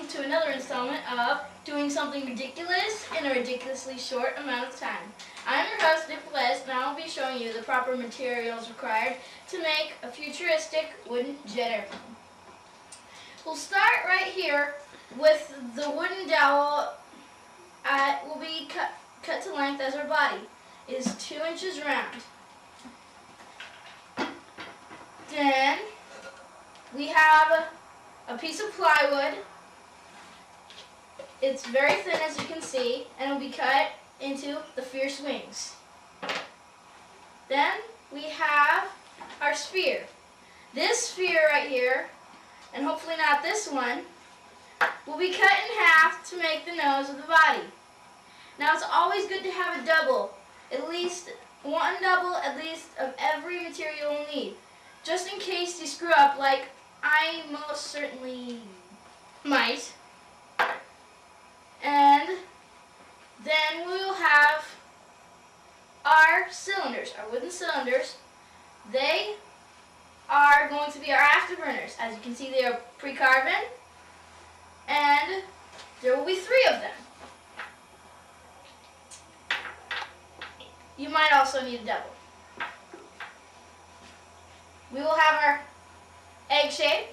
welcome to another installment of Doing Something Ridiculous in a Ridiculously Short Amount of Time. I'm your host, Nick Velez, and I will be showing you the proper materials required to make a futuristic wooden jet airplane. We'll start right here with the wooden dowel. Will be cut to length as our body. It is 2 inches round. Then we have a piece of plywood. It's very thin, as you can see, and it will be cut into the fierce wings. Then we have our sphere. This sphere right here, and hopefully not this one, will be cut in half to make the nose of the body. Now it's always good to have a double, at least one double at least of every material you'll need, just in case you screw up like I most certainly might. And then we will have our cylinders, our wooden cylinders. They are going to be our afterburners. As you can see, they are pre-carbon, and there will be 3 of them. You might also need a double. We will have our egg shape.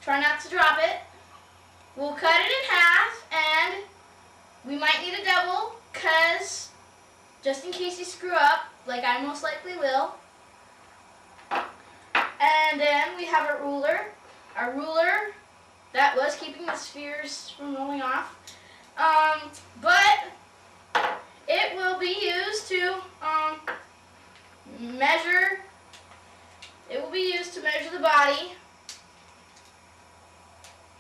Try not to drop it. We'll cut it in half, and we might need a double, because just in case you screw up, like I most likely will. And then we have our ruler. Our ruler, that was keeping the spheres from rolling off. But it will be used to measure. It will be used to measure the body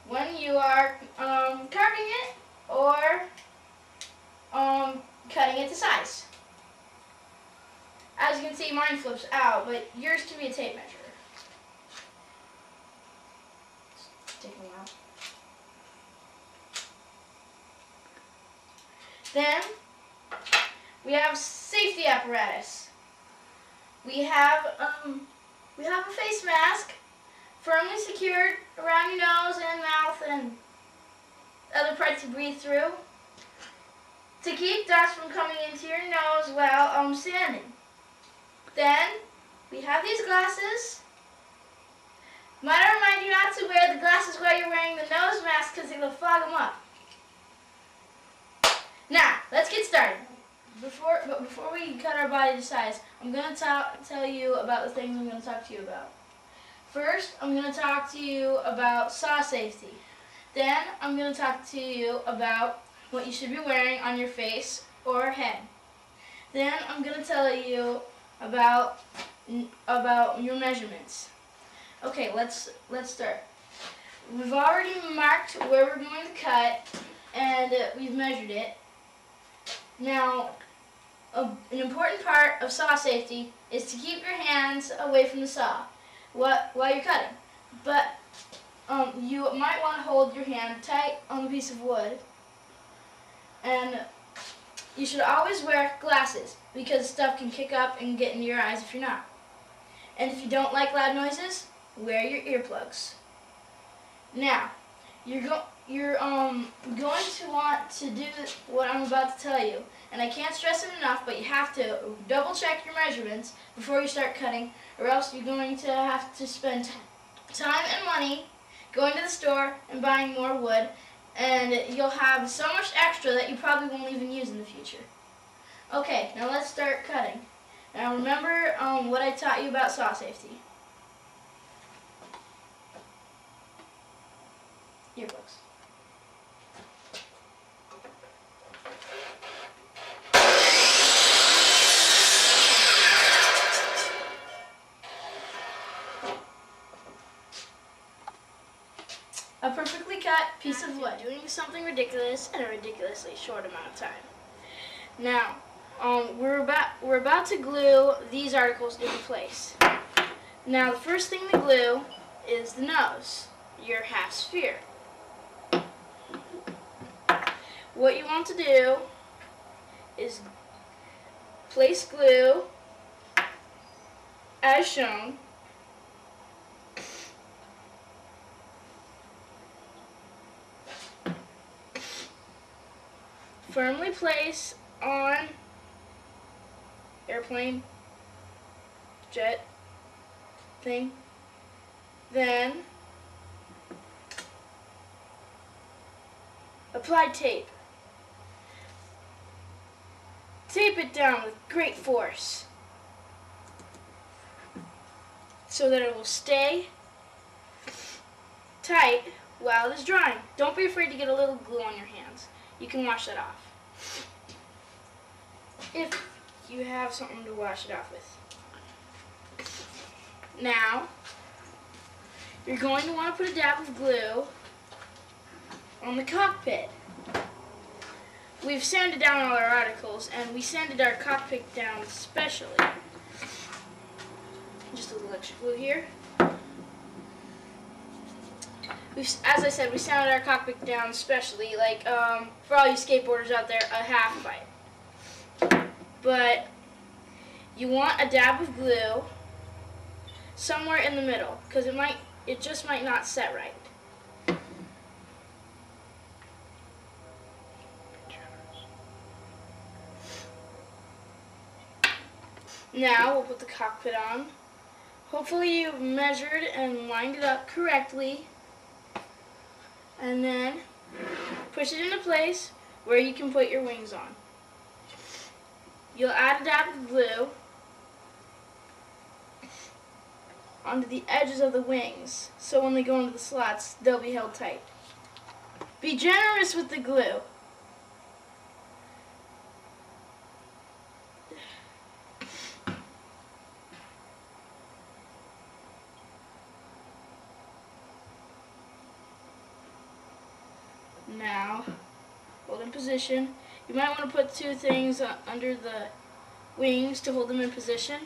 when you are carving it or cutting it to size. As you can see, mine flips out, but yours can be a tape measure. It's taking a while. Then we have safety apparatus. We have a face mask firmly secured around your nose and mouth and other parts you breathe through to keep dust from coming into your nose while standing. Then we have these glasses. Might I remind you not to wear the glasses while you're wearing the nose mask because it'll fog them up. Now, let's get started. Before we cut our body to size, I'm going to tell you about the things I'm going to talk to you about. First, I'm going to talk to you about saw safety. Then, I'm going to talk to you about what you should be wearing on your face or head. Then, I'm going to tell you about your measurements. Okay, let's start. We've already marked where we're going to cut, and we've measured it. Now, an important part of saw safety is to keep your hands away from the saw while you're cutting. But you might want to hold your hand tight on the piece of wood. And you should always wear glasses because stuff can kick up and get into your eyes if you're not. And if you don't like loud noises, wear your earplugs. Now, you're going to want to do what I'm about to tell you. And I can't stress it enough, but you have to double check your measurements before you start cutting, or else you're going to have to spend time and money going to the store and buying more wood, and you'll have so much extra that you probably won't even use in the future. Okay, now let's start cutting. Now remember what I taught you about saw safety. Earplugs. A perfectly cut piece of wood. Doing something ridiculous in a ridiculously short amount of time. Now, we're about to glue these articles into place. Now, the first thing to glue is the nose, your half sphere. What you want to do is place glue as shown firmly place on airplane, jet thing. Then apply tape. Tape it down with great force so that it will stay tight while it is drying. Don't be afraid to get a little glue on your hands. You can wash that off if you have something to wash it off with. Now, you're going to want to put a dab of glue on the cockpit. We've sanded down all our articles, and we sanded our cockpit down specially. Just a little extra glue here. As I said, we sanded our cockpit down specially, like for all you skateboarders out there, a half bite. But you want a dab of glue somewhere in the middle, because it just might not set right. Now we'll put the cockpit on. Hopefully you've measured and lined it up correctly. And then push it into place where you can put your wings on. You'll add a dab of glue onto the edges of the wings, so when they go into the slots, they'll be held tight. Be generous with the glue. Now, hold in position. You might want to put two things under the wings to hold them in position.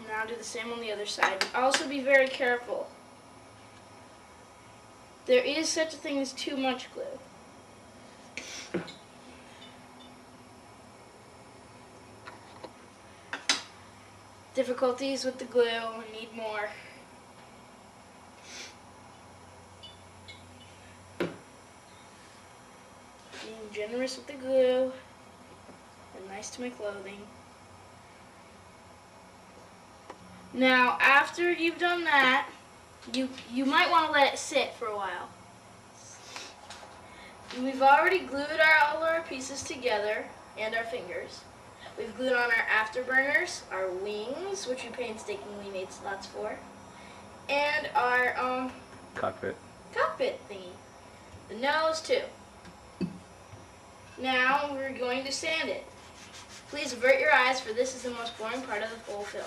Now do the same on the other side. Also be very careful. There is such a thing as too much glue. Difficulties with the glue, need more. Being generous with the glue and nice to my clothing. Now, after you've done that, you might want to let it sit for a while. We've already glued all our pieces together and our fingers. We've glued on our afterburners, our wings, which we painstakingly made slots for, and our cockpit thingy. The nose too. Now we're going to sand it. Please avert your eyes, for this is the most boring part of the whole film.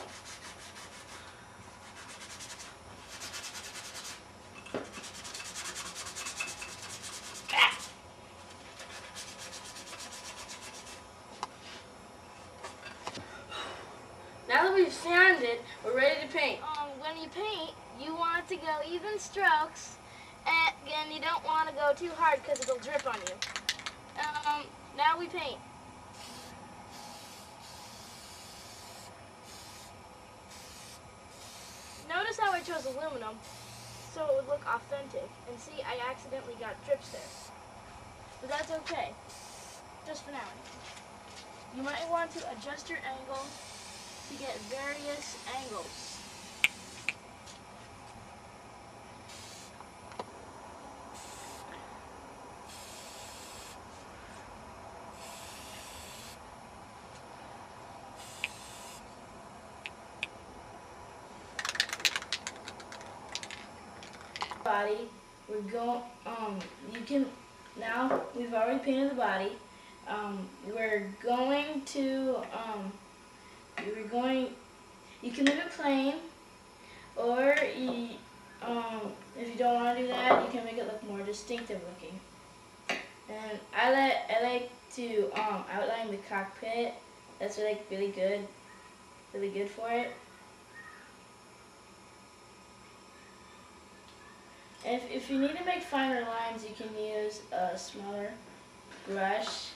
Now that we've sanded, we're ready to paint. When you paint, you want it to go even strokes, and you don't want to go too hard because it'll drip on you. Now we paint. Notice how I chose aluminum so it would look authentic. And see, I accidentally got drips there. But that's okay, just for now. You might want to adjust your angle to get various angles. Body, we're going, you can, now we've already painted the body, we're going to, you can leave it plain, or you, if you don't want to do that, you can make it look more distinctive looking. And I like to outline the cockpit. That's really good for it. If you need to make finer lines, you can use a smaller brush.